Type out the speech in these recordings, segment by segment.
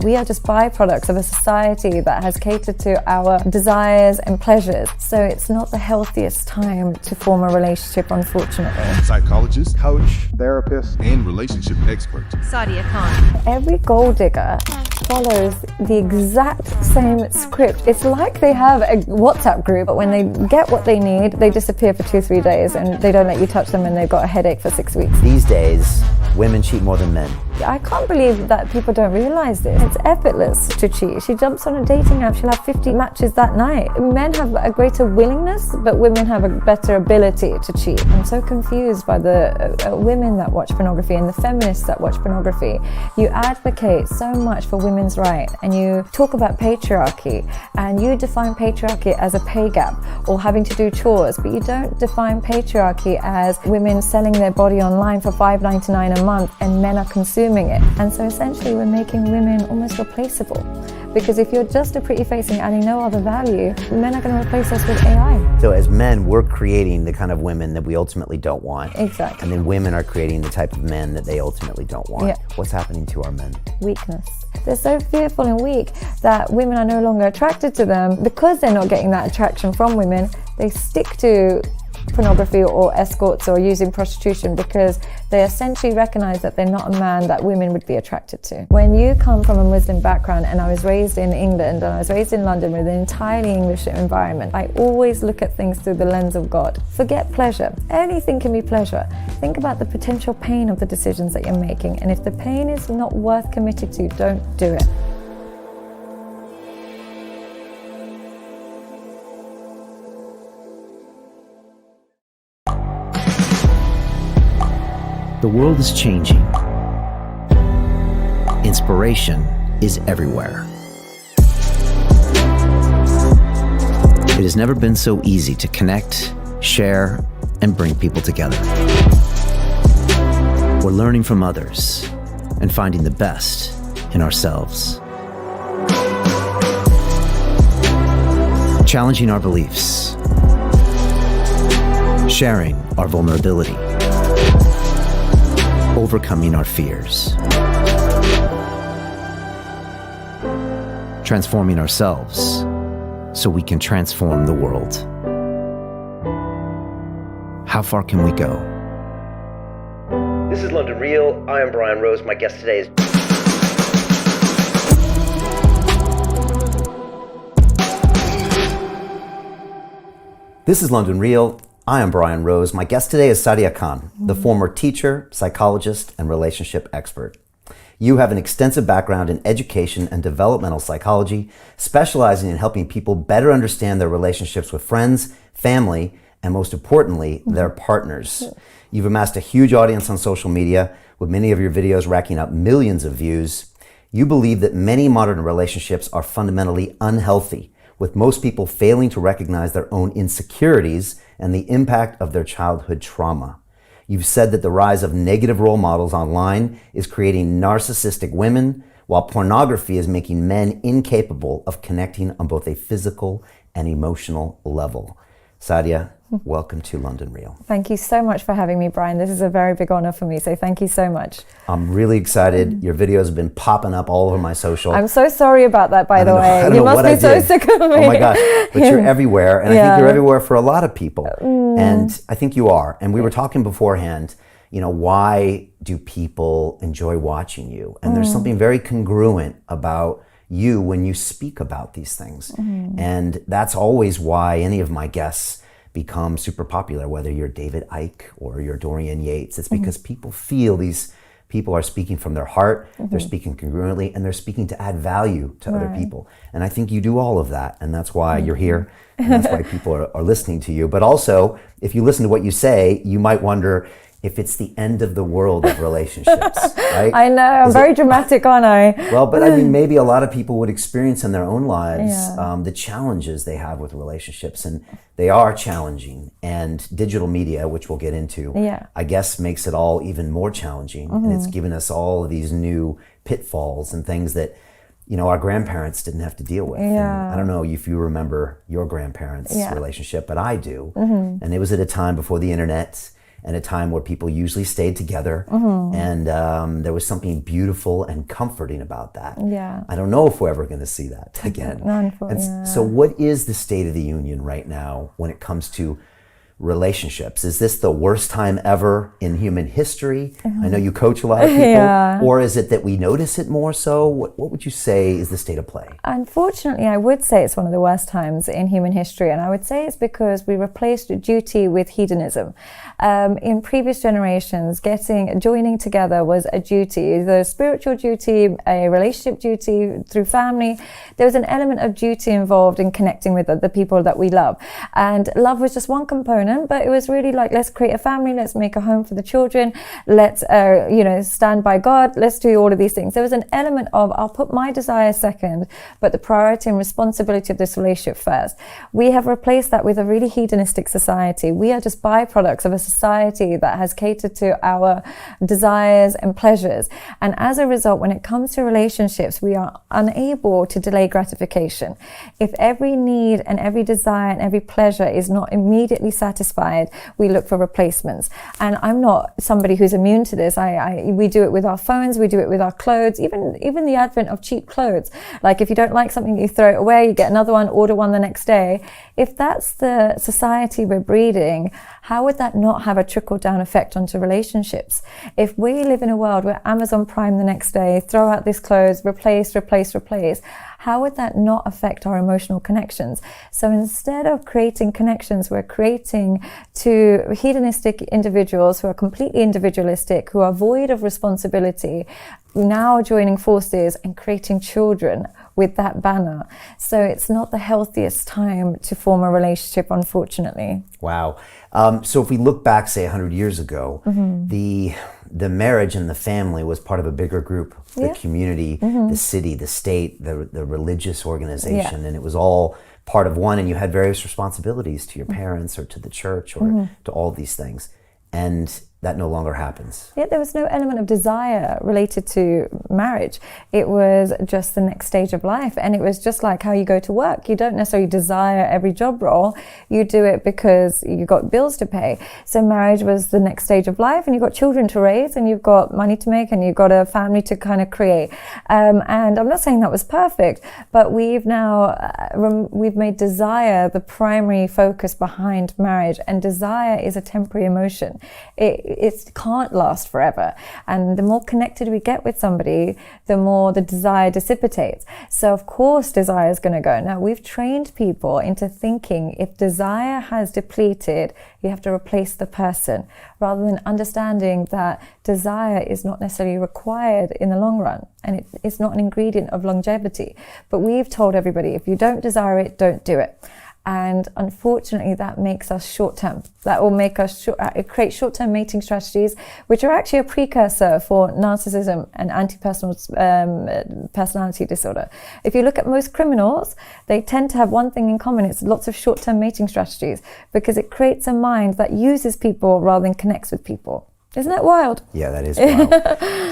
We are just byproducts of a society that has catered to our desires and pleasures. So it's not the healthiest time to form a relationship, unfortunately. Psychologist, coach, therapist, and relationship expert. Sadia Khan. Every gold digger follows the exact same script. It's like they have a WhatsApp group, but when they get what they need, they disappear for 2-3 days and they don't let you touch them and they've got a headache for 6 weeks. These days, women cheat more than men. I can't believe that people don't realize this. It's effortless to cheat. She jumps on a dating app, she'll have 50 matches that night. Men have a greater willingness, but women have a better ability to cheat. I'm so confused by the women that watch pornography and the feminists that watch pornography. You advocate so much for women's rights and you talk about patriarchy and you define patriarchy as a pay gap or having to do chores, but you don't define patriarchy as women selling their body online for $5.99 a month and men are consuming it. And so essentially we're making women almost replaceable, because if you're just a pretty face and adding no other value, men are going to replace us with AI. So as men, we're creating the kind of women that we ultimately don't want. Exactly. And then women are creating the type of men that they ultimately don't want. Yeah. What's happening to our men? Weakness. They're so fearful and weak that women are no longer attracted to them. Because they're not getting that attraction from women, they stick to pornography or escorts or using prostitution because they essentially recognize that they're not a man that women would be attracted to. When you come from a Muslim background, and I was raised in England and I was raised in London with an entirely English environment, I always look at things through the lens of God. Forget pleasure. Anything can be pleasure. Think about the potential pain of the decisions that you're making, and if the pain is not worth committing to, don't do it. The world is changing. Inspiration is everywhere. It has never been so easy to connect, share, and bring people together. We're learning from others and finding the best in ourselves. Challenging our beliefs. Sharing our vulnerability. Overcoming our fears. Transforming ourselves so we can transform the world. How far can we go? This is London Real. I am Brian Rose. My guest today is... This is London Real. I am Brian Rose. My guest today is Sadia Khan, the former teacher, psychologist, and relationship expert. You have an extensive background in education and developmental psychology, specializing in helping people better understand their relationships with friends, family, and most importantly, their partners. You've amassed a huge audience on social media, with many of your videos racking up millions of views. You believe that many modern relationships are fundamentally unhealthy, with most people failing to recognize their own insecurities and the impact of their childhood trauma. You've said that the rise of negative role models online is creating narcissistic women, while pornography is making men incapable of connecting on both a physical and emotional level. Sadia, welcome to London Real. Thank you so much for having me, Brian. This is a very big honor for me, so thank you so much. I'm really excited. Your videos have been popping up all over my social. I'm so sorry about that, by the way. You must be so sick of me. Oh my gosh, but you're everywhere, and I think you're everywhere for a lot of people. And I think you are. And we were talking beforehand, you know, why do people enjoy watching you? And there's something very congruent about you when you speak about these things. And that's always why any of my guests become super popular, whether you're David Icke or you're Dorian Yates. It's because people feel these people are speaking from their heart, they're speaking congruently, and they're speaking to add value to other people. And I think you do all of that, and that's why you're here, and that's why people are listening to you. But also, if you listen to what you say, you might wonder if it's the end of the world of relationships, right? I know, I'm very dramatic, aren't I? Well, but I mean, maybe a lot of people would experience in their own lives the challenges they have with relationships, and they are challenging. And digital media, which we'll get into, I guess makes it all even more challenging. And it's given us all of these new pitfalls and things that, you know, our grandparents didn't have to deal with. And I don't know if you remember your grandparents' relationship, but I do. And it was at a time before the internet. and a time where people usually stayed together, and there was something beautiful and comforting about that. Yeah. I don't know if we're ever going to see that again. So what is the state of the union right now when it comes to relationships? Is this the worst time ever in human history? I know you coach a lot of people. Or is it that we notice it more so? What would you say is the state of play? Unfortunately, I would say it's one of the worst times in human history, and I would say it's because we replaced duty with hedonism. In previous generations, joining together was a duty, either a spiritual duty, a relationship duty through family. There was an element of duty involved in connecting with the people that we love, and love was just one component. But it was really like, let's create a family, let's make a home for the children, let's stand by God, let's do all of these things. There was an element of, I'll put my desire second, but the priority and responsibility of this relationship first. We have replaced that with a really hedonistic society. We are just byproducts of a society that has catered to our desires and pleasures. And as a result, when it comes to relationships, we are unable to delay gratification. If every need and every desire and every pleasure is not immediately satisfied, we look for replacements. And I'm not somebody who's immune to this. We do it with our phones, we do it with our clothes, even the advent of cheap clothes. Like if you don't like something, you throw it away, you get another one, order one the next day. If that's the society we're breeding, how would that not have a trickle-down effect onto relationships? If we live in a world where Amazon Prime the next day, throw out this clothes, replace, how would that not affect our emotional connections? So instead of creating connections, we're creating to hedonistic individuals who are completely individualistic, who are void of responsibility, now joining forces and creating children with that banner. So it's not the healthiest time to form a relationship, unfortunately. Wow. So if we look back, say 100 years ago, the marriage and the family was part of a bigger group, the community, the city, the state, the religious organization, and it was all part of one, and you had various responsibilities to your parents or to the church or to all these things. And that no longer happens. Yeah, there was no element of desire related to marriage. It was just the next stage of life. And it was just like how you go to work. You don't necessarily desire every job role. You do it because you got bills to pay. So marriage was the next stage of life, and you've got children to raise, and you've got money to make, and you've got a family to kind of create. And I'm not saying that was perfect, but we've now, we've made desire the primary focus behind marriage. And desire is a temporary emotion. It can't last forever. And the more connected we get with somebody, the more the desire dissipates. So of course desire is going to go. Now we've trained people into thinking if desire has depleted, you have to replace the person, rather than understanding that desire is not necessarily required in the long run. And it's not an ingredient of longevity. But we've told everybody, if you don't desire it, don't do it. And unfortunately, that makes us short-term. That will make us create short-term mating strategies, which are actually a precursor for narcissism and anti-personal personality disorder. If you look at most criminals, they tend to have one thing in common. It's lots of short-term mating strategies, because it creates a mind that uses people rather than connects with people. Isn't that wild? Yeah, that is wild.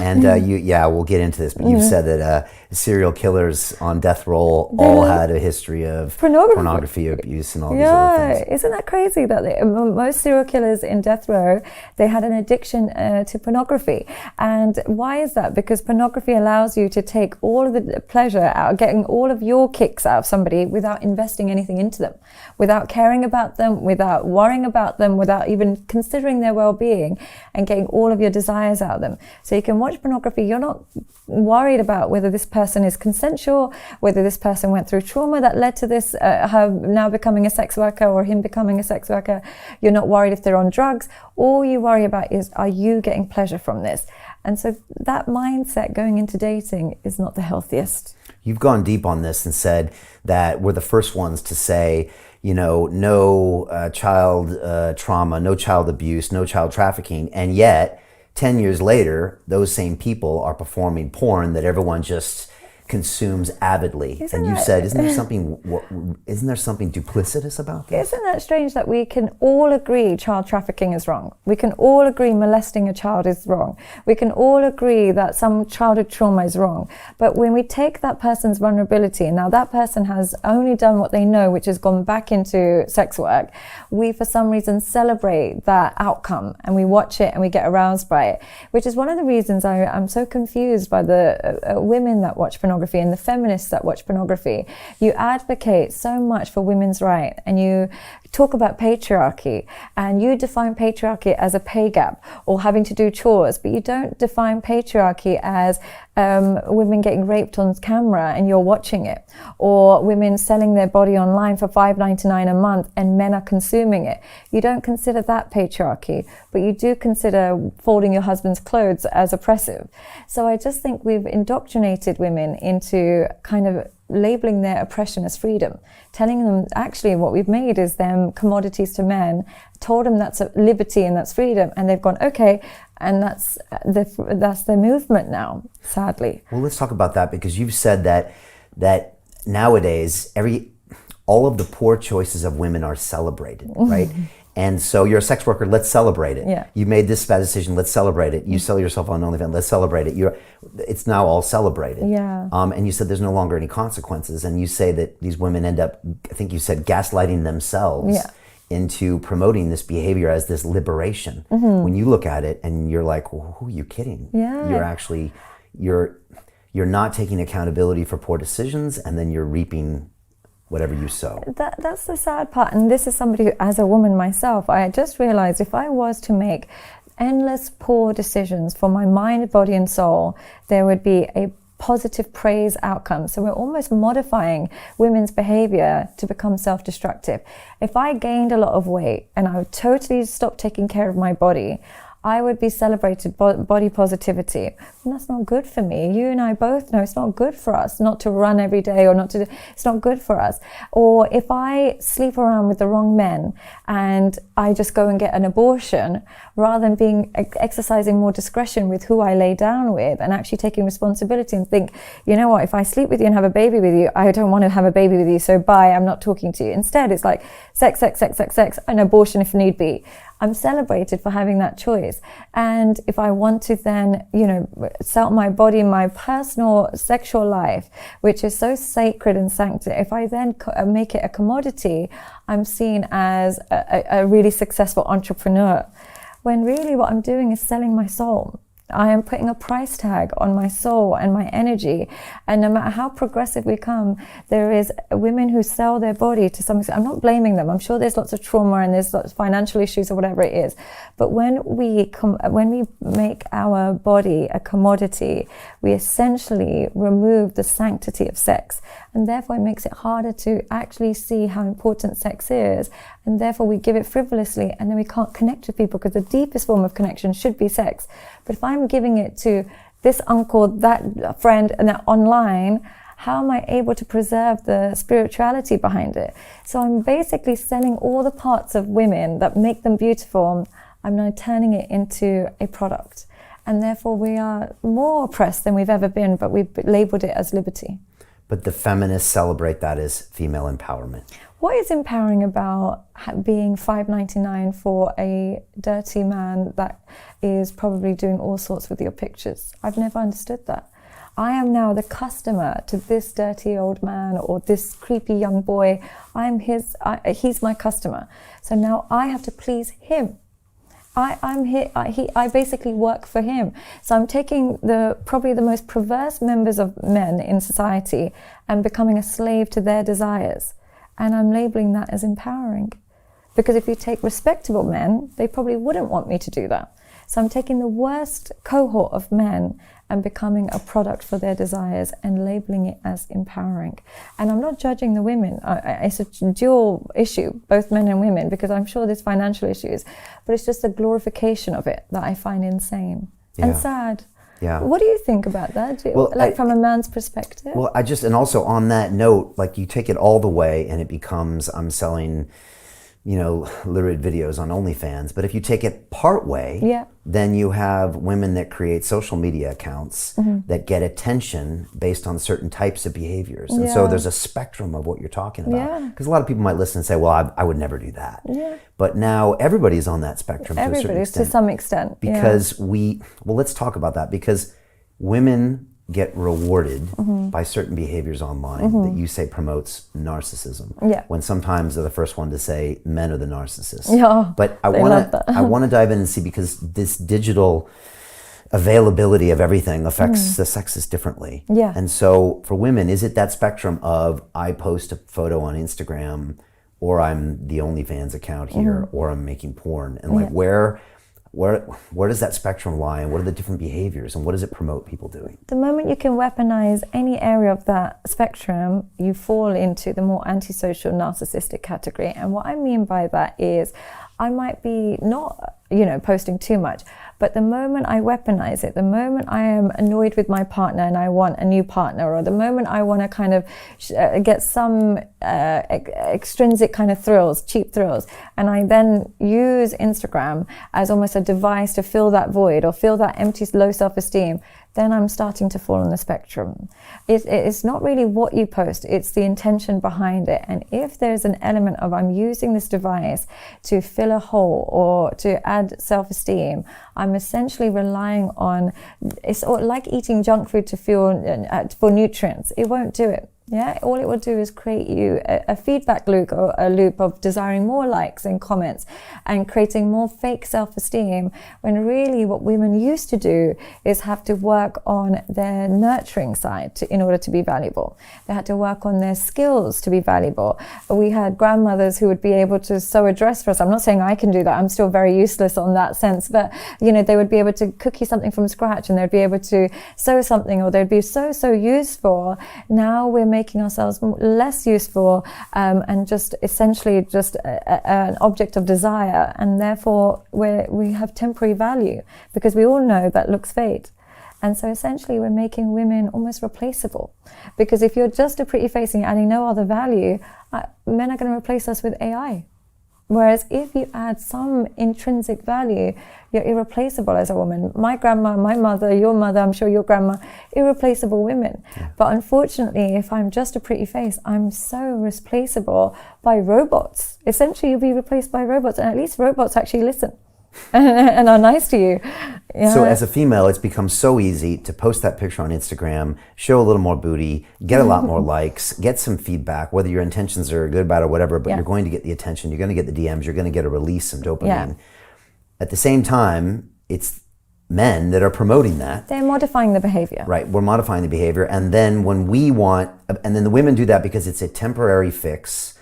And we'll get into this, but you've said that serial killers on death row all had a history of pornography abuse and all these other things. Isn't that crazy that most serial killers in death row, they had an addiction to pornography. And why is that? Because pornography allows you to take all of the pleasure out, getting all of your kicks out of somebody without investing anything into them, without caring about them, without worrying about them, without even considering their well-being, and getting all of your desires out of them. So you can watch pornography. You're not worried about whether this person is consensual, whether this person went through trauma that led to this, her now becoming a sex worker or him becoming a sex worker. You're not worried if they're on drugs. All you worry about is, are you getting pleasure from this? And so that mindset going into dating is not the healthiest. You've gone deep on this and said that we're the first ones to say, no child trauma, no child abuse, no child trafficking. And yet, 10 years later, those same people are performing porn that everyone just consumes avidly. And you said, isn't there something duplicitous about this? Isn't that strange that we can all agree child trafficking is wrong? We can all agree molesting a child is wrong. We can all agree that some childhood trauma is wrong. But when we take that person's vulnerability, and now that person has only done what they know, which has gone back into sex work, we for some reason celebrate that outcome and we watch it and we get aroused by it, which is one of the reasons I'm so confused by the women that watch pornography and the feminists that watch pornography. You advocate so much for women's rights and you talk about patriarchy and you define patriarchy as a pay gap or having to do chores, but you don't define patriarchy as women getting raped on camera and you're watching it, or women selling their body online for $5.99 a month and men are consuming it. You don't consider that patriarchy, but you do consider folding your husband's clothes as oppressive. So I just think we've indoctrinated women into kind of labeling their oppression as freedom, telling them actually what we've made is them commodities to men, told them that's a liberty and that's freedom, and they've gone, okay, and that's the movement now, sadly. Well, let's talk about that, because you've said that nowadays all of the poor choices of women are celebrated, right? And so you're a sex worker, let's celebrate it. Yeah. You made this bad decision, let's celebrate it. You sell yourself on OnlyFans, let's celebrate it. It's now all celebrated. Yeah. And you said there's no longer any consequences. And you say that these women end up, I think you said, gaslighting themselves into promoting this behavior as this liberation. When you look at it and you're like, well, who are you kidding? Yeah. You're actually, you're not taking accountability for poor decisions, and then you're reaping whatever you sow. That's the sad part. And this is somebody who, as a woman myself, I just realized if I was to make endless poor decisions for my mind, body and soul, there would be a positive praise outcome. So we're almost modifying women's behavior to become self-destructive. If I gained a lot of weight and I would totally stop taking care of my body, I would be celebrated body positivity. And that's not good for me. You and I both know it's not good for us not to run every day or not to do, it's not good for us. Or if I sleep around with the wrong men and I just go and get an abortion, rather than exercising more discretion with who I lay down with and actually taking responsibility and think, you know what, if I sleep with you and have a baby with you, I don't want to have a baby with you, so bye, I'm not talking to you. Instead, it's like sex, and abortion if need be. I'm celebrated for having that choice. And if I want to then, sell my body, my personal sexual life, which is so sacred and sanctity, if I then make it a commodity, I'm seen as a really successful entrepreneur. When really what I'm doing is selling my soul. I am putting a price tag on my soul and my energy. And no matter how progressive we come, there is women who sell their body to some extent. I'm not blaming them. I'm sure there's lots of trauma and there's lots of financial issues or whatever it is. But when we make our body a commodity, we essentially remove the sanctity of sex. And therefore it makes it harder to actually see how important sex is. And therefore we give it frivolously, and then we can't connect with people, because the deepest form of connection should be sex. But if I'm giving it to this uncle, that friend, and that online, how am I able to preserve the spirituality behind it? So I'm basically selling all the parts of women that make them beautiful. I'm now turning it into a product. And therefore we are more oppressed than we've ever been, but we've labeled it as liberty. But the feminists celebrate that as female empowerment. What is empowering about being $5.99 for a dirty man that is probably doing all sorts with your pictures? I've never understood that. I am now the customer to this dirty old man or this creepy young boy. He's my customer. So now I have to please him. I basically work for him. So I'm taking probably the most perverse members of men in society and becoming a slave to their desires. And I'm labeling that as empowering. Because if you take respectable men, they probably wouldn't want me to do that. So I'm taking the worst cohort of men and becoming a product for their desires and labeling it as empowering. And I'm not judging the women. It's a dual issue, both men and women, because I'm sure there's financial issues, but it's just the glorification of it that I find insane and sad. Yeah. What do you think about that? From a man's perspective? Well, and also on that note, like you take it all the way and it becomes, I'm selling lurid videos on OnlyFans. But if you take it part way, Yeah. then you have women that create social media accounts that get attention based on certain types of behaviors. And so Yeah. there's a spectrum of what you're talking about. Yeah. Because a lot of people might listen and say, well, I would never do that. Yeah. But now everybody's on that spectrum to a certain Everybody, extent. to some extent. Yeah. Because let's talk about that, because women get rewarded by certain behaviors online that you say promotes narcissism. Yeah. When sometimes they're the first one to say men are the narcissists. Yeah, But they love that. I want to dive in and see, because this digital availability of everything affects the sexes differently. Yeah. And so for women, is it that spectrum of I post a photo on Instagram, or I'm the OnlyFans account here, or I'm making porn, and like where does that spectrum lie, and what are the different behaviors, and what does it promote people doing? The moment you can weaponize any area of that spectrum, you fall into the more antisocial narcissistic category. And what I mean by that is, I might be not, posting too much, but the moment I weaponize it, the moment I am annoyed with my partner and I want a new partner, or the moment I want to kind of get some extrinsic kind of thrills, cheap thrills, and I then use Instagram as almost a device to fill that void or fill that empty, low self-esteem, then I'm starting to fall on the spectrum. It's not really what you post, it's the intention behind it. And if there's an element of I'm using this device to fill a hole or to add self-esteem, I'm essentially relying on, it's like eating junk food to fuel for nutrients. It won't do it. Yeah, all it will do is create you a feedback loop, or a loop of desiring more likes and comments and creating more fake self-esteem, when really what women used to do is have to work on their nurturing side in order to be valuable. They had to work on their skills to be valuable. We had grandmothers who would be able to sew a dress for us. I'm not saying I can do that. I'm still very useless on that sense, but they would be able to cook you something from scratch, and they'd be able to sew something, or they'd be so useful. Now we're making ourselves less useful, and just essentially just an object of desire, and therefore we have temporary value, because we all know that looks fade. And so essentially we're making women almost replaceable, because if you're just a pretty face and you're adding no other value, men are going to replace us with AI. Whereas if you add some intrinsic value, you're irreplaceable as a woman. My grandma, my mother, your mother, I'm sure your grandma, irreplaceable women. Yeah. But unfortunately, if I'm just a pretty face, I'm so replaceable by robots. Essentially, you'll be replaced by robots, and at least robots actually listen and are nice to you. Yeah. So as a female, it's become so easy to post that picture on Instagram, show a little more booty, get a lot more likes, get some feedback, whether your intentions are good, bad, or whatever, but you're going to get the attention, you're going to get the DMs, you're going to get a release, some dopamine. Yeah. At the same time, it's men that are promoting that. They're modifying the behavior. Right, we're modifying the behavior. And then when we want, and then the women do that because it's a temporary fix,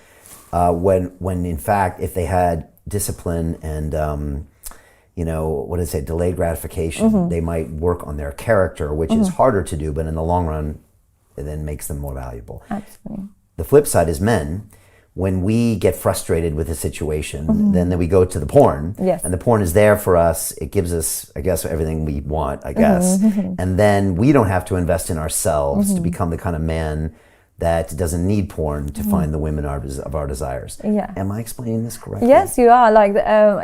when in fact, if they had discipline and, delayed gratification, they might work on their character, which is harder to do, but in the long run, it then makes them more valuable. Absolutely. The flip side is men. When we get frustrated with a situation, then we go to the porn, and the porn is there for us. It gives us, I guess, everything we want, I guess. And then we don't have to invest in ourselves to become the kind of man that doesn't need porn to find the women of our desires. Yeah. Am I explaining this correctly? Yes, you are.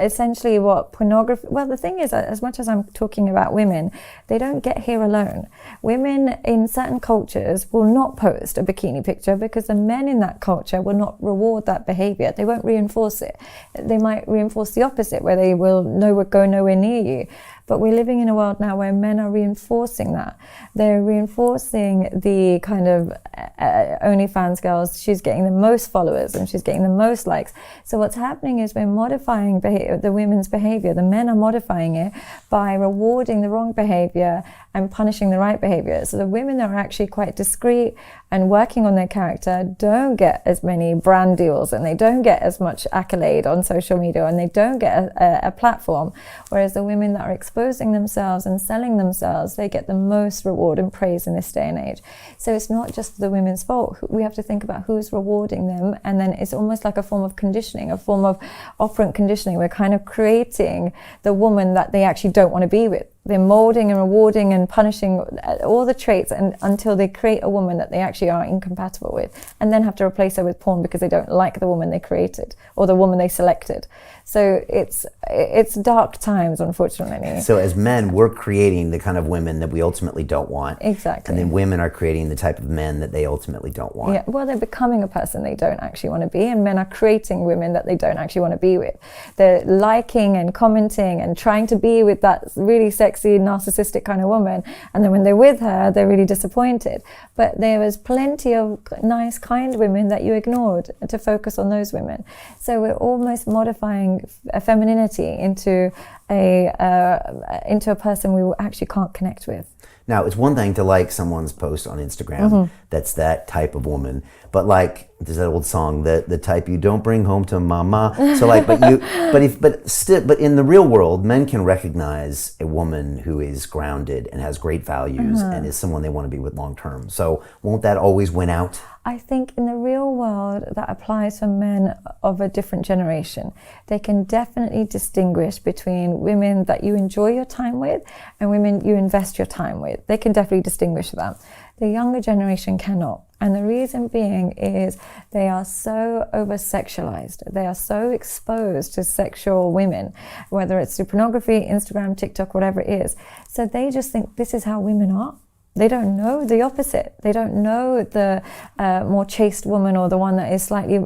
Essentially what pornography, well, the thing is, as much as I'm talking about women, they don't get here alone. Women in certain cultures will not post a bikini picture because the men in that culture will not reward that behavior. They won't reinforce it. They might reinforce the opposite, where they will go nowhere near you. But we're living in a world now where men are reinforcing that. They're reinforcing the kind of OnlyFans girls. She's getting the most followers and she's getting the most likes. So what's happening is we're modifying the women's behavior. The men are modifying it by rewarding the wrong behavior and punishing the right behavior. So the women that are actually quite discreet and working on their character don't get as many brand deals, and they don't get as much accolade on social media, and they don't get a platform. Whereas the women that are exposing themselves and selling themselves, they get the most reward and praise in this day and age. So it's not just the women's fault. We have to think about who's rewarding them, and then it's almost like a form of conditioning, a form of operant conditioning. We're kind of creating the woman that they actually don't want to be with. They're molding and rewarding and punishing all the traits and until they create a woman that they actually are incompatible with, and then have to replace her with porn because they don't like the woman they created or the woman they selected. So it's dark times, unfortunately. So as men, we're creating the kind of women that we ultimately don't want. Exactly. And then women are creating the type of men that they ultimately don't want. Yeah, well, they're becoming a person they don't actually want to be, and men are creating women that they don't actually want to be with. They're liking and commenting and trying to be with that really sexy, narcissistic kind of woman, and then when they're with her, they're really disappointed. But there was plenty of nice, kind women that you ignored to focus on those women. So we're almost modifying a femininity into a person we actually can't connect with. Now, it's one thing to like someone's post on Instagram that's that type of woman, but like there's that old song, the type you don't bring home to mama. So like, but in the real world, men can recognize a woman who is grounded and has great values and is someone they want to be with long term. So won't that always win out? I think in the real world that applies for men of a different generation. They can definitely distinguish between women that you enjoy your time with and women you invest your time with. They can definitely distinguish that. The younger generation cannot. And the reason being is they are so over-sexualized. They are so exposed to sexual women, whether it's through pornography, Instagram, TikTok, whatever it is. So they just think this is how women are. They don't know the opposite. They don't know the more chaste woman or the one that is slightly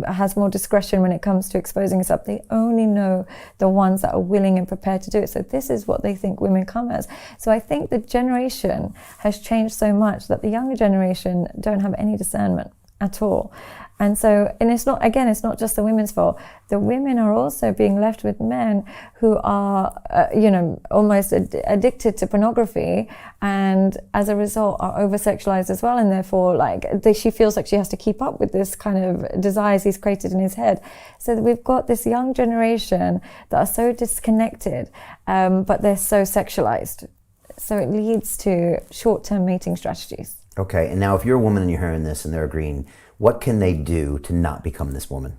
has more discretion when it comes to exposing herself. They only know the ones that are willing and prepared to do it. So this is what they think women come as. So I think the generation has changed so much that the younger generation don't have any discernment at all. And so, and it's not just the women's fault. The women are also being left with men who are, almost addicted to pornography, and as a result are over-sexualized as well. And therefore, she feels like she has to keep up with this kind of desires he's created in his head. So that we've got this young generation that are so disconnected, but they're so sexualized. So it leads to short-term mating strategies. Okay, and now if you're a woman and you're hearing this and they're agreeing, what can they do to not become this woman?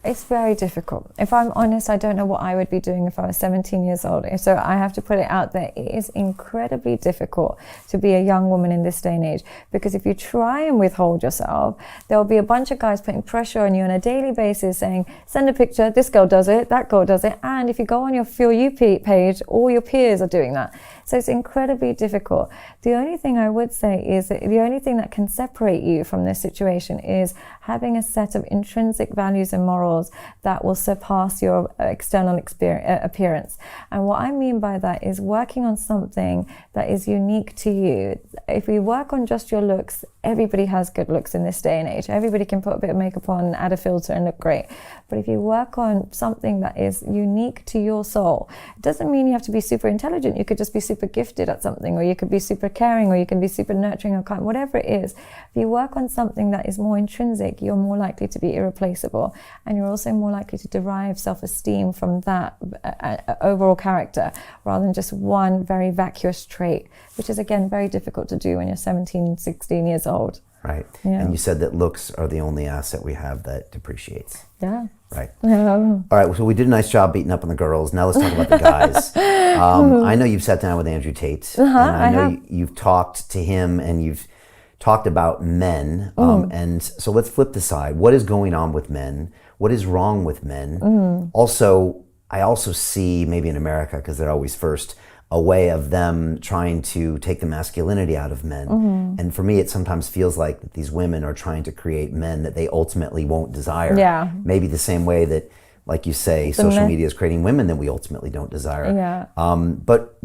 It's very difficult. If I'm honest, I don't know what I would be doing if I was 17 years old. So I have to put it out there. It is incredibly difficult to be a young woman in this day and age, because if you try and withhold yourself, there'll be a bunch of guys putting pressure on you on a daily basis saying, send a picture, this girl does it, that girl does it. And if you go on your For You page, all your peers are doing that. So it's incredibly difficult. The only thing I would say is that the only thing that can separate you from this situation is having a set of intrinsic values and morals that will surpass your external appearance. And what I mean by that is working on something that is unique to you. If we work on just your looks, everybody has good looks in this day and age. Everybody can put a bit of makeup on, add a filter and look great. But if you work on something that is unique to your soul, it doesn't mean you have to be super intelligent. You could just be super gifted at something, or you could be super caring, or you can be super nurturing or kind, whatever it is. If you work on something that is more intrinsic, you're more likely to be irreplaceable, and you're also more likely to derive self-esteem from that overall character rather than just one very vacuous trait, which is again very difficult to do when you're 17, 16 years old. Right. Yeah. And you said that looks are the only asset we have that depreciates. Yeah. Right. All right. So we did a nice job beating up on the girls. Now let's talk about the guys. I know you've sat down with Andrew Tate, and I know you've talked to him, and you've talked about men. And so let's flip the side. What is going on with men? What is wrong with men? Also, I also see, maybe in America, because they're always first, a way of them trying to take the masculinity out of men. And for me, it sometimes feels like that these women are trying to create men that they ultimately won't desire. Yeah. Maybe the same way that, like you say, social media is creating women that we ultimately don't desire. Yeah. But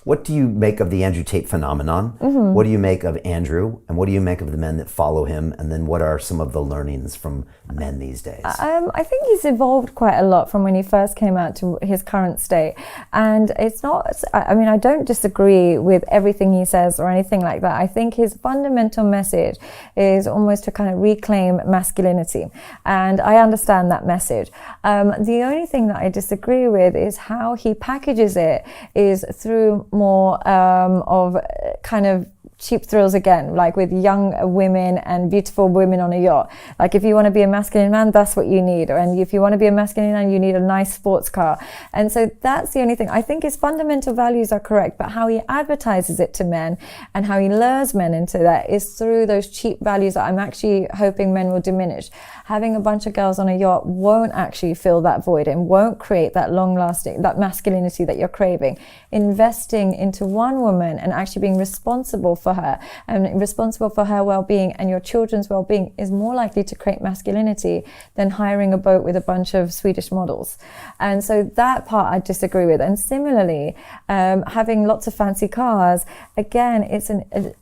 what do you make of the Andrew Tate phenomenon? What do you make of Andrew? And what do you make of the men that follow him? And then what are some of the learnings from men these days? I think he's evolved quite a lot from when he first came out to his current state. And it's not, I don't disagree with everything he says or anything like that. I think his fundamental message is almost to kind of reclaim masculinity. And I understand that message. The only thing that I disagree with is how he packages it is through more of kind of cheap thrills again, like with young women and beautiful women on a yacht. Like if you want to be a masculine man, that's what you need. And if you want to be a masculine man, you need a nice sports car. And so that's the only thing. I think his fundamental values are correct, but how he advertises it to men and how he lures men into that is through those cheap values that I'm actually hoping men will diminish. Having a bunch of girls on a yacht won't actually fill that void and won't create that long-lasting, that masculinity that you're craving. Investing into one woman and actually being responsible for her and responsible for her well-being and your children's well-being is more likely to create masculinity than hiring a boat with a bunch of Swedish models. And so that part I disagree with. And similarly, having lots of fancy cars, again, it's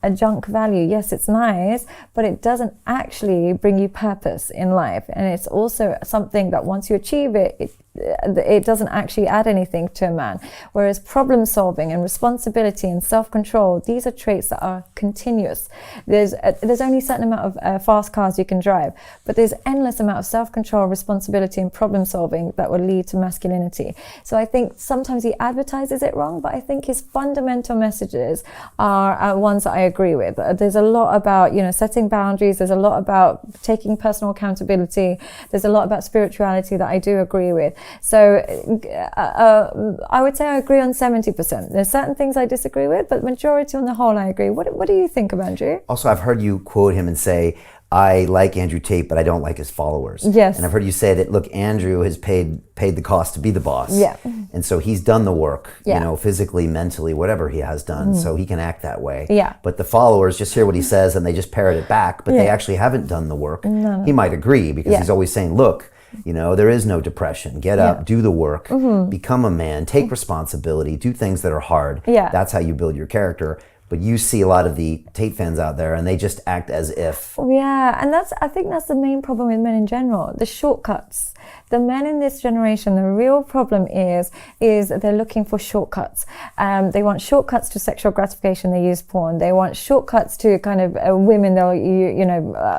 a junk value. Yes, it's nice, but it doesn't actually bring you purpose in life. And it's also something that once you achieve it, it doesn't actually add anything to a man. Whereas problem solving and responsibility and self-control, these are traits that are continuous. There's only a certain amount of fast cars you can drive, but there's endless amount of self-control, responsibility and problem solving that will lead to masculinity. So I think sometimes he advertises it wrong, but I think his fundamental messages are ones that I agree with. There's a lot about, setting boundaries. There's a lot about taking personal accountability. There's a lot about spirituality that I do agree with. So I would say I agree on 70%. There's certain things I disagree with, but majority on the whole I agree. What do you think of Andrew? Also, I've heard you quote him and say, I like Andrew Tate, but I don't like his followers. Yes. And I've heard you say that, look, Andrew has paid the cost to be the boss. Yeah. And so he's done the work, Yeah. Physically, mentally, whatever he has done, so he can act that way. Yeah. But the followers just hear what he says and they just parrot it back, but they actually haven't done the work. No. He might agree because he's always saying, look, there is no depression. Get up, do the work, become a man, take responsibility, do things that are hard. Yeah. That's how you build your character. But you see a lot of the Tate fans out there and they just act as if. Yeah, and I think that's the main problem with men in general, the shortcuts. The men in this generation, the real problem is they're looking for shortcuts. They want shortcuts to sexual gratification. They use porn. They want shortcuts to kind of women.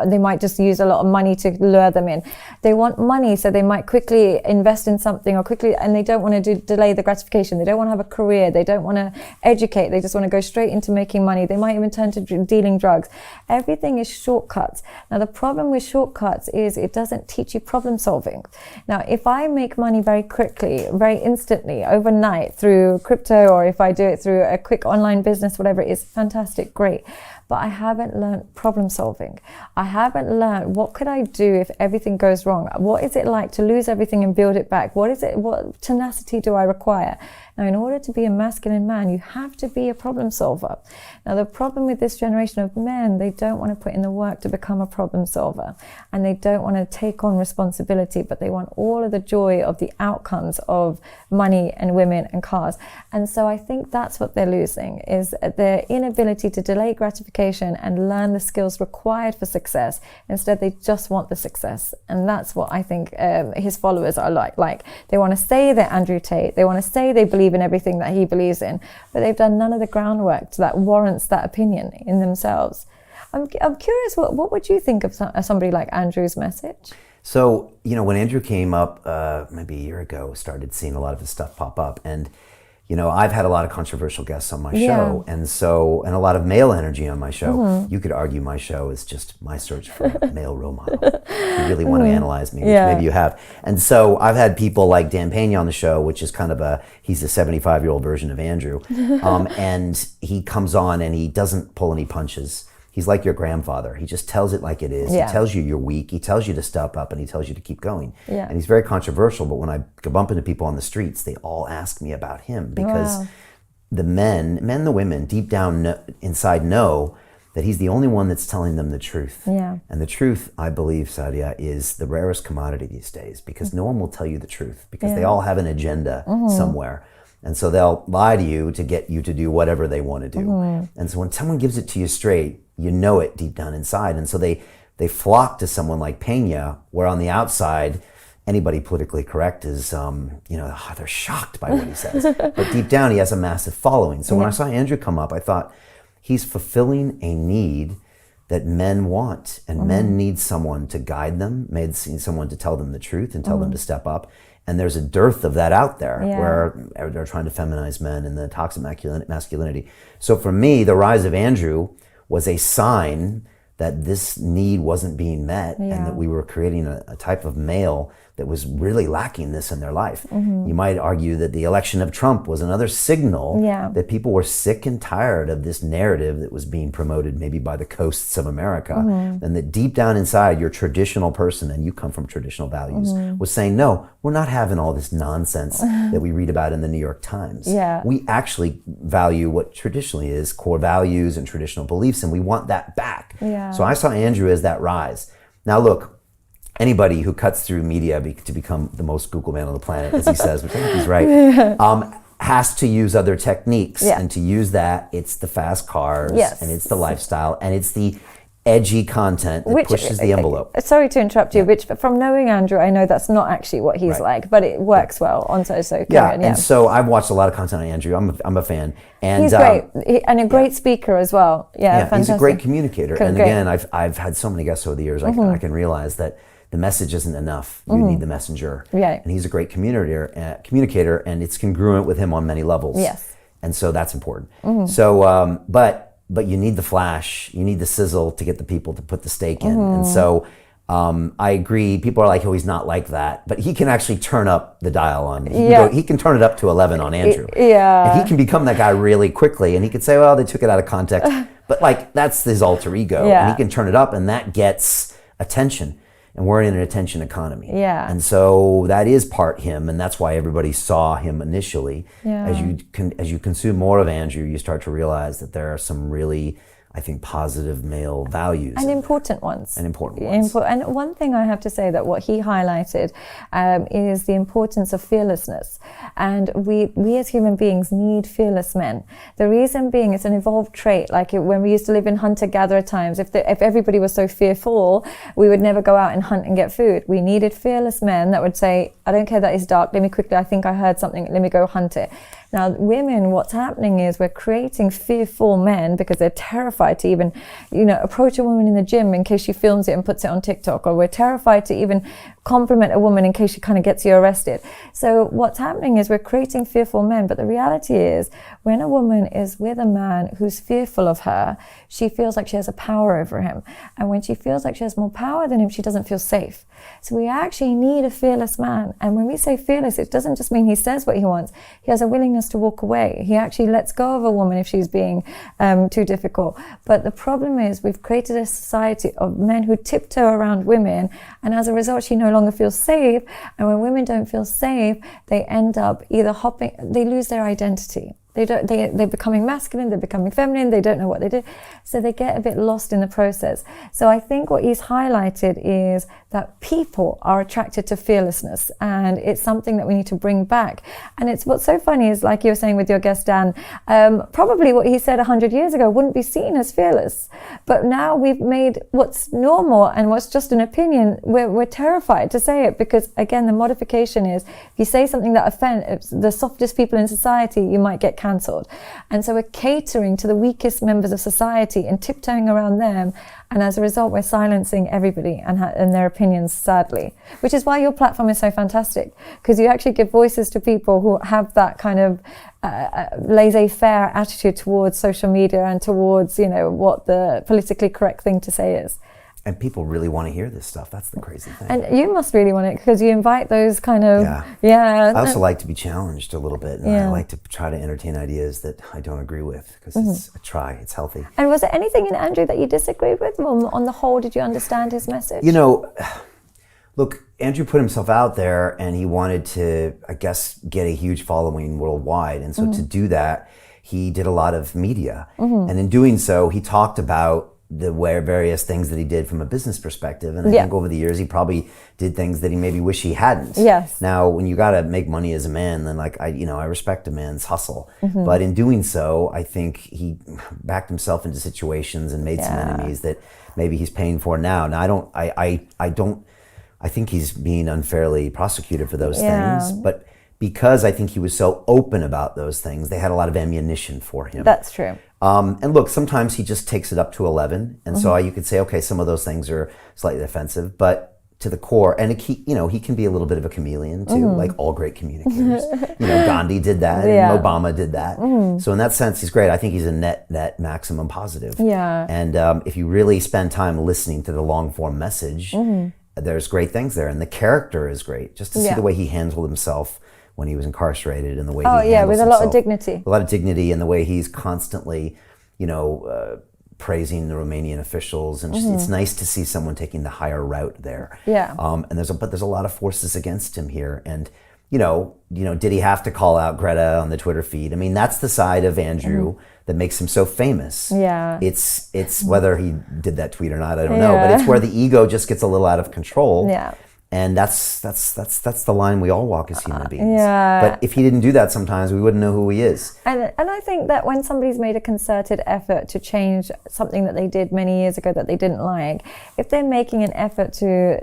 They might just use a lot of money to lure them in. They want money, so they might quickly invest in something and they don't want to delay the gratification. They don't want to have a career. They don't want to educate. They just want to go straight into making money. They might even turn to dealing drugs. Everything is shortcuts. Now, the problem with shortcuts is it doesn't teach you problem solving. Now, if I make money very quickly, very instantly, overnight through crypto, or if I do it through a quick online business, whatever it is, fantastic, great. But I haven't learned problem solving. I haven't learned what could I do if everything goes wrong? What is it like to lose everything and build it back? What tenacity do I require? Now, in order to be a masculine man, you have to be a problem solver. Now, the problem with this generation of men, they don't want to put in the work to become a problem solver. And they don't want to take on responsibility, but they want all of the joy of the outcomes of money and women and cars. And so I think that's what they're losing, is their inability to delay gratification and learn the skills required for success. Instead, they just want the success. And that's what I think his followers are like. Like, they want to say they're Andrew Tate. They want to say they believe in everything that he believes in, but they've done none of the groundwork that warrants that opinion in themselves. I'm curious, what would you think of somebody like Andrew's message? So, when Andrew came up maybe a year ago, started seeing a lot of his stuff pop up, and I've had a lot of controversial guests on my show, and a lot of male energy on my show. You could argue my show is just my search for a male role model. If you really want to analyze me, which maybe you have. And so I've had people like Dan Pena on the show, which is kind of he's a 75-year-old version of Andrew. And he comes on and he doesn't pull any punches. He's like your grandfather. He just tells it like it is. Yeah. He tells you you're weak. He tells you to step up, and he tells you to keep going. Yeah. And he's very controversial, but when I bump into people on the streets, they all ask me about him because the the women, deep down inside know that he's the only one that's telling them the truth. Yeah. And the truth, I believe, Sadia, is the rarest commodity these days because no one will tell you the truth because they all have an agenda somewhere. And so they'll lie to you to get you to do whatever they want to do. And so when someone gives it to you straight, you know it deep down inside. And so they flock to someone like Pena, where on the outside, anybody politically correct is, they're shocked by what he says. But deep down, he has a massive following. So when I saw Andrew come up, I thought, he's fulfilling a need that men want. And men need someone to guide them, need someone to tell them the truth and tell them to step up. And there's a dearth of that out there where they're trying to feminize men and the toxic masculinity. So for me, the rise of Andrew was a sign that this need wasn't being met and that we were creating a type of male that was really lacking this in their life. You might argue that the election of Trump was another signal that people were sick and tired of this narrative that was being promoted maybe by the coasts of America, and that deep down inside your traditional person, and you come from traditional values, was saying, no, we're not having all this nonsense that we read about in the New York Times. We actually value what traditionally is core values and traditional beliefs, and we want that back. So I saw Andrew as that rise. Now look, anybody who cuts through media to become the most Google man on the planet, as he says, which I think he's right, has to use other techniques. And to use that, it's the fast cars, and it's the lifestyle, and it's the edgy content that pushes the envelope. Sorry to interrupt you, which from knowing Andrew, I know that's not actually what he's like, but it works well on social. And so I've watched a lot of content on Andrew. I'm a fan. And he's great, and a great speaker as well. Fantastic. He's a great communicator. And again, I've had so many guests over the years, I can realize that the message isn't enough. You need the messenger. And he's a great communicator, and it's congruent with him on many levels. And so that's important. So, but you need the flash, you need the sizzle to get the people to put the stake in. And so I agree. People are like, oh, he's not like that. But he can actually turn up the dial on. He can turn it up to 11 on Andrew. And he can become that guy really quickly. And he could say, well, they took it out of context. But like, that's his alter ego. And he can turn it up, and that gets attention. And we're in an attention economy. And so that is part him, and that's why everybody saw him initially. As you consume more of Andrew, you start to realize that there are some really, I think, positive male values. And important ones. And important ones. And one thing I have to say that what he highlighted is the importance of fearlessness. And we as human beings need fearless men. The reason being, it's an evolved trait. Like when we used to live in hunter-gatherer times, if everybody was so fearful, we would never go out and hunt and get food. We needed fearless men that would say, I don't care that it's dark, let me quickly, I think I heard something, let me go hunt it. Now, women, what's happening is we're creating fearful men because they're terrified to even, approach a woman in the gym in case she films it and puts it on TikTok, or we're terrified to even compliment a woman in case she kind of gets you arrested. So what's happening is we're creating fearful men, but the reality is when a woman is with a man who's fearful of her, she feels like she has a power over him. And when she feels like she has more power than him, she doesn't feel safe. So we actually need a fearless man. And when we say fearless, it doesn't just mean he says what he wants. He has a willingness to walk away. He actually lets go of a woman if she's being too difficult. But the problem is we've created a society of men who tiptoe around women, and as a result she no longer feels safe. And when women don't feel safe, they end up either they lose their identity. They're becoming masculine, they're becoming feminine, they don't know what they do. So they get a bit lost in the process. So I think what he's highlighted is that people are attracted to fearlessness, and it's something that we need to bring back. And it's what's so funny is, like you were saying with your guest Dan, probably what he said 100 years ago wouldn't be seen as fearless. But now we've made what's normal and what's just an opinion, we're terrified to say it, because again, the modification is if you say something that offends the softest people in society, you might get cancelled. And so we're catering to the weakest members of society and tiptoeing around them, and as a result we're silencing everybody and their opinions, sadly, which is why your platform is so fantastic, because you actually give voices to people who have that kind of laissez-faire attitude towards social media and towards what the politically correct thing to say is. And people really want to hear this stuff. That's the crazy thing. And you must really want it, because you invite those kind of... I also like to be challenged a little bit. And I like to try to entertain ideas that I don't agree with, because it's healthy. And was there anything in Andrew that you disagreed with? Or on the whole, did you understand his message? Look, Andrew put himself out there, and he wanted to, I guess, get a huge following worldwide. And so to do that, he did a lot of media. And in doing so, he talked about the various things that he did from a business perspective. And I think over the years, he probably did things that he maybe wish he hadn't. Now, when you got to make money as a man, then I respect a man's hustle. But in doing so, I think he backed himself into situations and made some enemies that maybe he's paying for now. Now, I think he's being unfairly prosecuted for those things. But because I think he was so open about those things, they had a lot of ammunition for him. That's true. And look, sometimes he just takes it up to 11. And so you could say, okay, some of those things are slightly offensive. But to the core. And he can be a little bit of a chameleon too, like all great communicators. Gandhi did that, and Obama did that. So in that sense, he's great. I think he's a net maximum positive. Yeah. And if you really spend time listening to the long form message, there's great things there, and the character is great. Just to see the way he handled himself when he was incarcerated, and the way he handles with a lot of dignity. A lot of dignity, and the way he's constantly, praising the Romanian officials, and it's nice to see someone taking the higher route there. Yeah. And there's a lot of forces against him here, and did he have to call out Greta on the Twitter feed? I mean, that's the side of Andrew that makes him so famous. Yeah. It's whether he did that tweet or not, I don't know, but it's where the ego just gets a little out of control. Yeah. And that's the line we all walk as human beings. Yeah. But if he didn't do that sometimes, we wouldn't know who he is. And I think that when somebody's made a concerted effort to change something that they did many years ago that they didn't like, if they're making an effort to,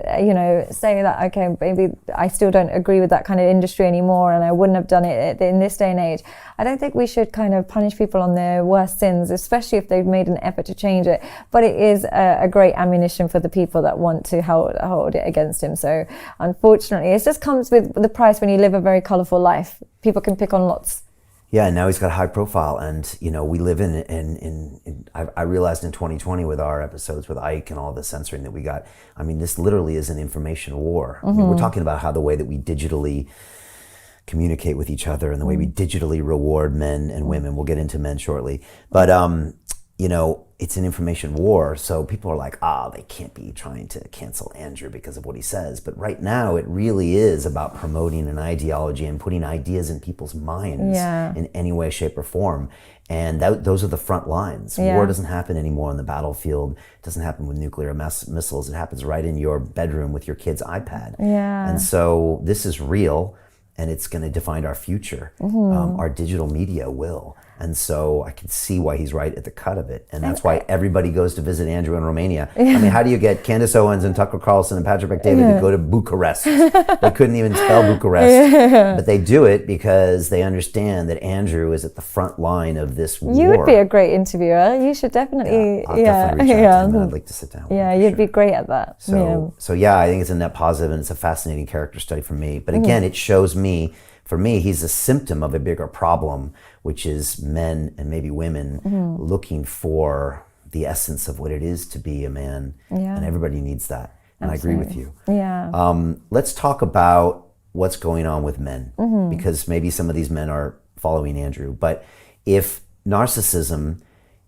say that, okay, maybe I still don't agree with that kind of industry anymore and I wouldn't have done it in this day and age, I don't think we should kind of punish people on their worst sins, especially if they've made an effort to change it. But it is a great ammunition for the people that want to hold it against him. So unfortunately, it just comes with the price when you live a very colorful life. People can pick on lots. Yeah, and now he's got a high profile, and we live in I realized in 2020 with our episodes with Ike and all the censoring that we got, I mean, this literally is an information war. I mean, we're talking about how the way that we digitally communicate with each other and the way we digitally reward men and women. We'll get into men shortly, but it's an information war. So people are like, they can't be trying to cancel Andrew because of what he says. But right now, it really is about promoting an ideology and putting ideas in people's minds in any way, shape, or form. And those are the front lines. Yeah. War doesn't happen anymore on the battlefield. It doesn't happen with nuclear missiles. It happens right in your bedroom with your kid's iPad. Yeah. And so this is real, and it's going to define our future. Our digital media will. And so I can see why he's right at the cut of it. And that's why everybody goes to visit Andrew in Romania. I mean, how do you get Candace Owens and Tucker Carlson and Patrick McDavid to go to Bucharest? They couldn't even spell Bucharest. But they do it because they understand that Andrew is at the front line of this war. You would be a great interviewer. You should definitely, I'll definitely reach out to him, and I'd like to sit down with him. you'd be great at that. So I think it's a net positive, and it's a fascinating character study for me. But again, it shows me, for me, he's a symptom of a bigger problem, which is men and maybe women looking for the essence of what it is to be a man. Yeah. And everybody needs that. And absolutely. I agree with you. Yeah. Let's talk about what's going on with men, because maybe some of these men are following Andrew. But if narcissism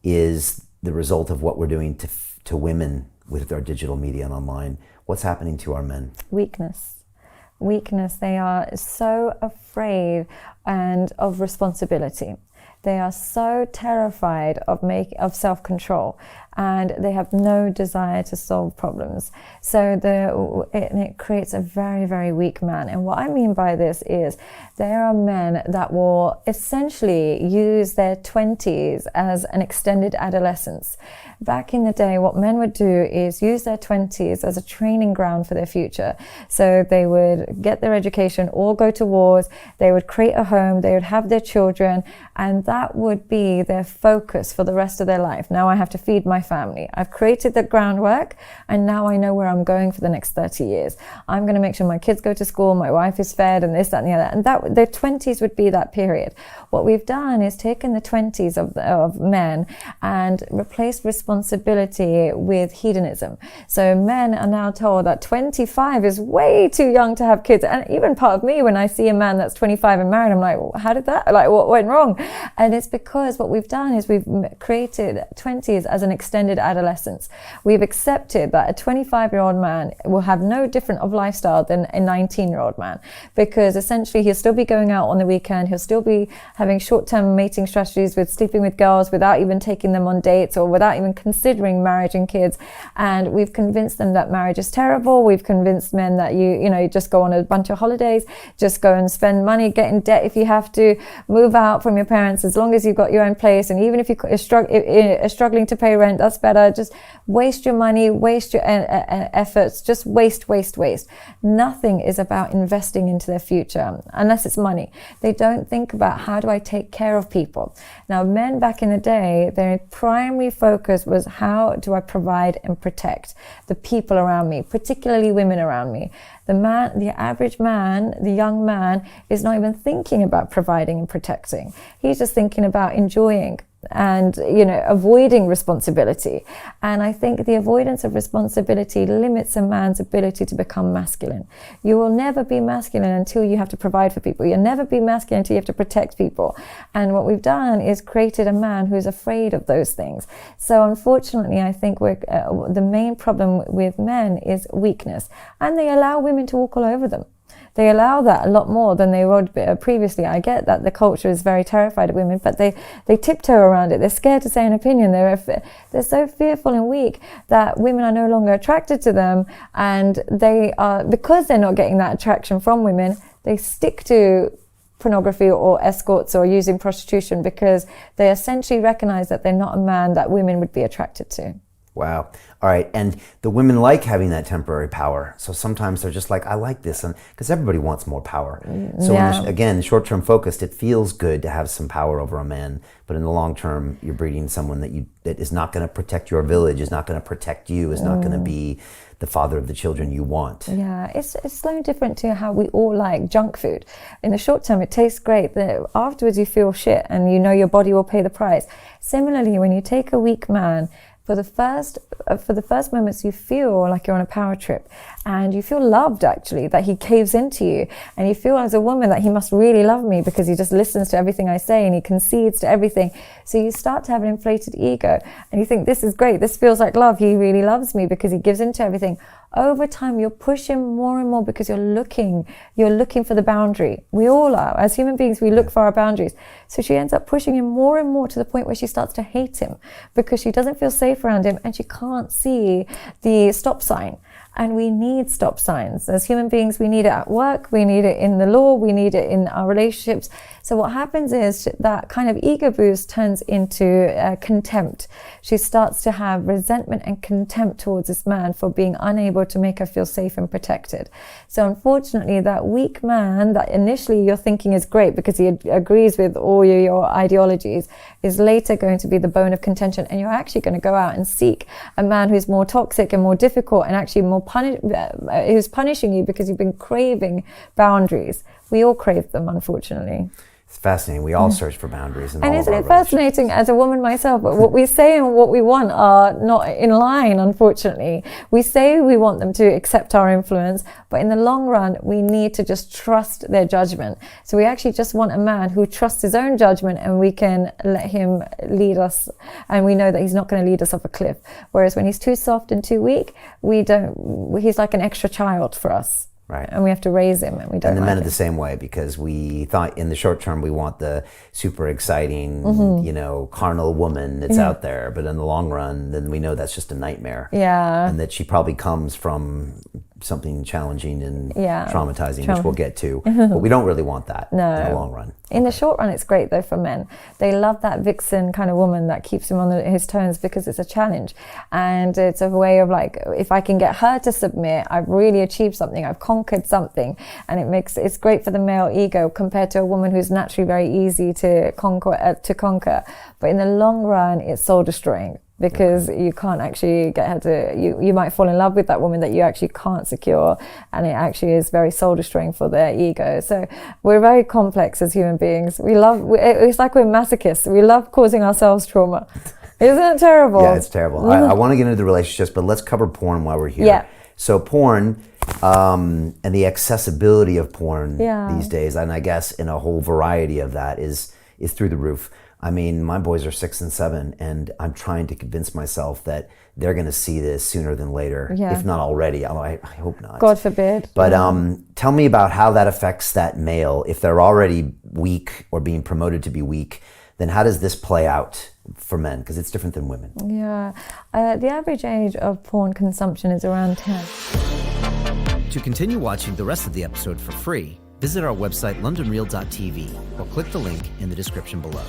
is the result of what we're doing to women with our digital media and online, what's happening to our men? Weakness. They are so afraid of responsibility. They are so terrified of self-control, and they have no desire to solve problems. So it creates a very, very weak man. And what I mean by this is there are men that will essentially use their 20s as an extended adolescence. Back in the day, what men would do is use their 20s as a training ground for their future. So they would get their education, all go to wars, they would create a home, they would have their children, and that would be their focus for the rest of their life. Now I have to feed my family. I've created the groundwork, and now I know where I'm going for the next 30 years. I'm going to make sure my kids go to school, my wife is fed, and this, that, and the other. And their 20s would be that period. What we've done is taken the 20s of men and replaced responsibility with hedonism. So men are now told that 25 is way too young to have kids. And even part of me, when I see a man that's 25 and married, I'm like, how did that, what went wrong? And it's because what we've done is we've created 20s as an extended adolescence. We've accepted that a 25-year-old man will have no different of lifestyle than a 19-year-old man, because essentially he'll still be going out on the weekend, he'll still be having short-term mating strategies with sleeping with girls without even taking them on dates or without even considering marriage and kids. And we've convinced them that marriage is terrible. We've convinced men that you just go on a bunch of holidays, just go and spend money, get in debt if you have to, move out from your parents as long as you've got your own place, and even if you're struggling to pay rent, that's better. Just waste your money, waste your efforts, just waste. Nothing is about investing into their future unless it's money. They don't think about, how do I take care of people? Now, men back in the day, their primary focus was, how do I provide and protect the people around me, particularly women around me. The average man, the young man, is not even thinking about providing and protecting. He's just thinking about enjoying and, avoiding responsibility. And I think the avoidance of responsibility limits a man's ability to become masculine. You will never be masculine until you have to provide for people. You'll never be masculine until you have to protect people. And what we've done is created a man who's afraid of those things. So unfortunately, I think the main problem with men is weakness. And they allow women to walk all over them. They allow that a lot more than they would previously. I get that the culture is very terrified of women, but they tiptoe around it. They're scared to say an opinion. They're so fearful and weak that women are no longer attracted to them, and because they're not getting that attraction from women, they stick to pornography or escorts or using prostitution, because they essentially recognize that they're not a man that women would be attracted to. Wow. All right. And the women like having that temporary power. So sometimes they're just like, I like this. And because everybody wants more power. So again, short-term focused, it feels good to have some power over a man. But in the long term, you're breeding someone that is not going to protect your village, is not going to protect you, is not going to be the father of the children you want. Yeah, it's so different to how we all like junk food. In the short term, it tastes great. Afterwards, you feel shit, and your body will pay the price. Similarly, when you take a weak man, for the first moments, you feel like you're on a power trip, and you feel loved, actually, that he caves into you, and you feel as a woman that he must really love me because he just listens to everything I say and he concedes to everything. So you start to have an inflated ego, and you think, this is great, this feels like love, he really loves me because he gives into everything. Over time, you're pushing more and more because you're looking for the boundary. We all are. As human beings, we look for our boundaries. So she ends up pushing him more and more to the point where she starts to hate him because she doesn't feel safe around him, and she can't see the stop sign. And we need stop signs. As human beings, we need it at work, we need it in the law, we need it in our relationships. So what happens is that kind of ego boost turns into contempt. She starts to have resentment and contempt towards this man for being unable to make her feel safe and protected. So unfortunately, that weak man that initially you're thinking is great because he agrees with all your ideologies is later going to be the bone of contention, and you're actually going to go out and seek a man who's more toxic and more difficult and actually more who's punishing you because you've been craving boundaries. We all crave them, unfortunately. It's fascinating. We all search for boundaries. And isn't it fascinating, as a woman myself, but what we say and what we want are not in line, unfortunately. We say we want them to accept our influence, but in the long run, we need to just trust their judgment. So we actually just want a man who trusts his own judgment, and we can let him lead us, and we know that he's not going to lead us off a cliff. Whereas when he's too soft and too weak, he's like an extra child for us. Right. And we have to raise him, and we don't. And the men like are the same way, because we thought in the short term we want the super exciting, carnal woman that's out there, but in the long run, then we know that's just a nightmare. Yeah. And that she probably comes from something challenging and traumatizing, which we'll get to. But we don't really want that in the long run. In the short run, it's great though for men. They love that vixen kind of woman that keeps him on his toes because it's a challenge. And it's a way of like, if I can get her to submit, I've really achieved something, I've conquered something. And it's great for the male ego compared to a woman who's naturally very easy to conquer. But in the long run, it's soul destroying. Because you can't actually get her to, you might fall in love with that woman that you actually can't secure, and it actually is very soul destroying for their ego. So we're very complex as human beings. It's like we're masochists. We love causing ourselves trauma. Isn't it terrible? Yeah, it's terrible. I want to get into the relationships, but let's cover porn while we're here. Yeah. So porn, and the accessibility of porn these days, and I guess in a whole variety of that is through the roof. I mean, my boys are 6 and 7, and I'm trying to convince myself that they're going to see this sooner than later, if not already. I hope not. God forbid. But tell me about how that affects that male. If they're already weak or being promoted to be weak, then how does this play out for men? Because it's different than women. Yeah. The average age of porn consumption is around 10. To continue watching the rest of the episode for free, visit our website londonreal.tv or click the link in the description below.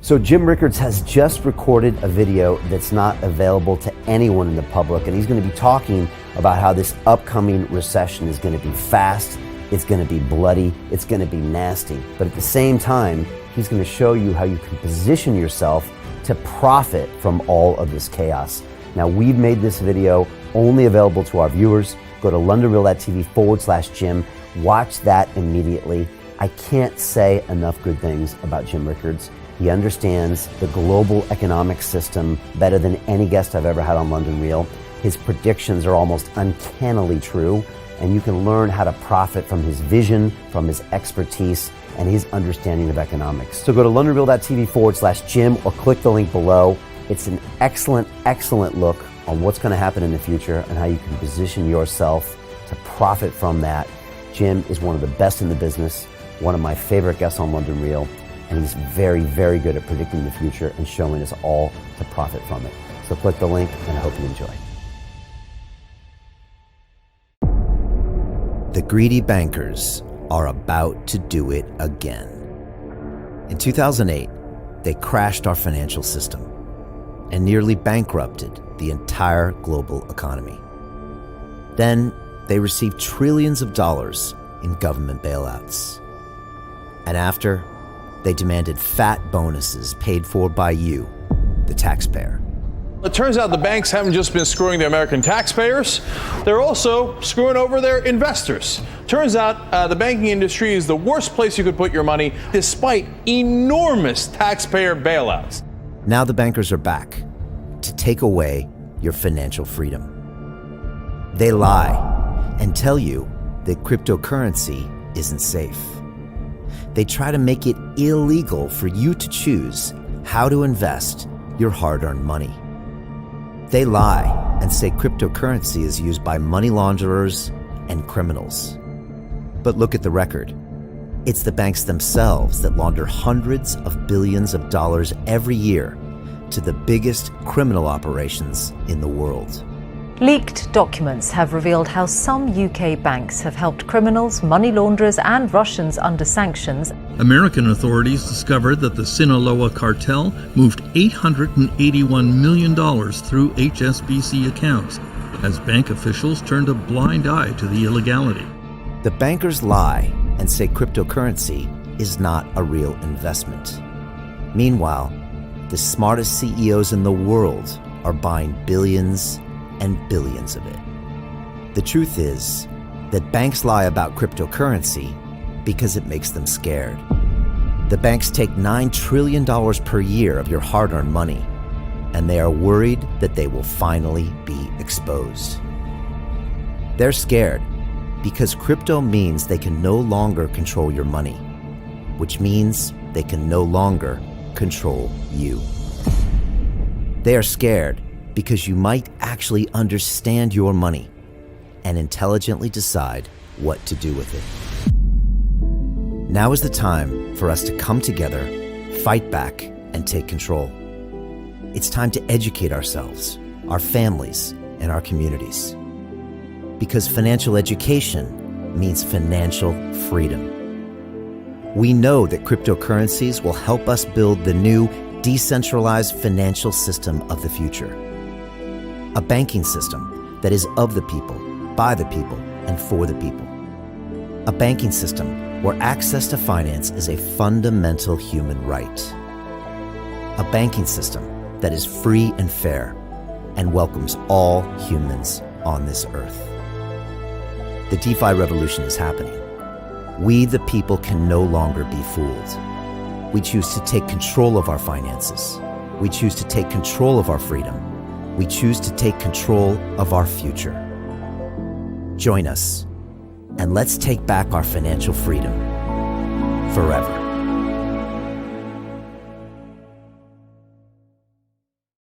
So Jim Rickards has just recorded a video that's not available to anyone in the public, and he's going to be talking about how this upcoming recession is going to be fast, it's going to be bloody, it's going to be nasty. But at the same time, he's going to show you how you can position yourself to profit from all of this chaos. Now, we've made this video only available to our viewers. Go to londonreal.tv/Jim. Watch that immediately. I can't say enough good things about Jim Rickards. He understands the global economic system better than any guest I've ever had on London Real. His predictions are almost uncannily true, and you can learn how to profit from his vision, from his expertise, and his understanding of economics. So go to londonreal.tv/Jim or click the link below. It's an excellent, excellent look on what's going to happen in the future and how you can position yourself to profit from that. Jim is one of the best in the business, one of my favorite guests on London Real, and he's very, very good at predicting the future and showing us all to profit from it. So click the link, and I hope you enjoy. The greedy bankers are about to do it again. In 2008, they crashed our financial system and nearly bankrupted the entire global economy. Then they received trillions of dollars in government bailouts. And after, they demanded fat bonuses paid for by you, the taxpayer. It turns out the banks haven't just been screwing the American taxpayers, they're also screwing over their investors. Turns out the banking industry is the worst place you could put your money, despite enormous taxpayer bailouts. Now the bankers are back to take away your financial freedom. They lie and tell you that cryptocurrency isn't safe. They try to make it illegal for you to choose how to invest your hard-earned money. They lie and say cryptocurrency is used by money launderers and criminals. But look at the record. It's the banks themselves that launder hundreds of billions of dollars every year to the biggest criminal operations in the world. Leaked documents have revealed how some UK banks have helped criminals, money launderers and Russians under sanctions. American authorities discovered that the Sinaloa cartel moved $881 million through HSBC accounts as bank officials turned a blind eye to the illegality. The bankers lie and say cryptocurrency is not a real investment. Meanwhile, the smartest CEOs in the world are buying billions and billions of it. The truth is that banks lie about cryptocurrency because it makes them scared. The banks take $9 trillion per year of your hard-earned money, and they are worried that they will finally be exposed. They're scared because crypto means they can no longer control your money, which means they can no longer control you. They are scared because you might actually understand your money and intelligently decide what to do with it. Now is the time for us to come together, fight back, and take control. It's time to educate ourselves, our families, and our communities. Because financial education means financial freedom. We know that cryptocurrencies will help us build the new decentralized financial system of the future. A banking system that is of the people, by the people, and for the people. A banking system where access to finance is a fundamental human right. A banking system that is free and fair and welcomes all humans on this earth. The DeFi revolution is happening. We, the people, can no longer be fooled. We choose to take control of our finances. We choose to take control of our freedom. We choose to take control of our future. Join us, and let's take back our financial freedom forever.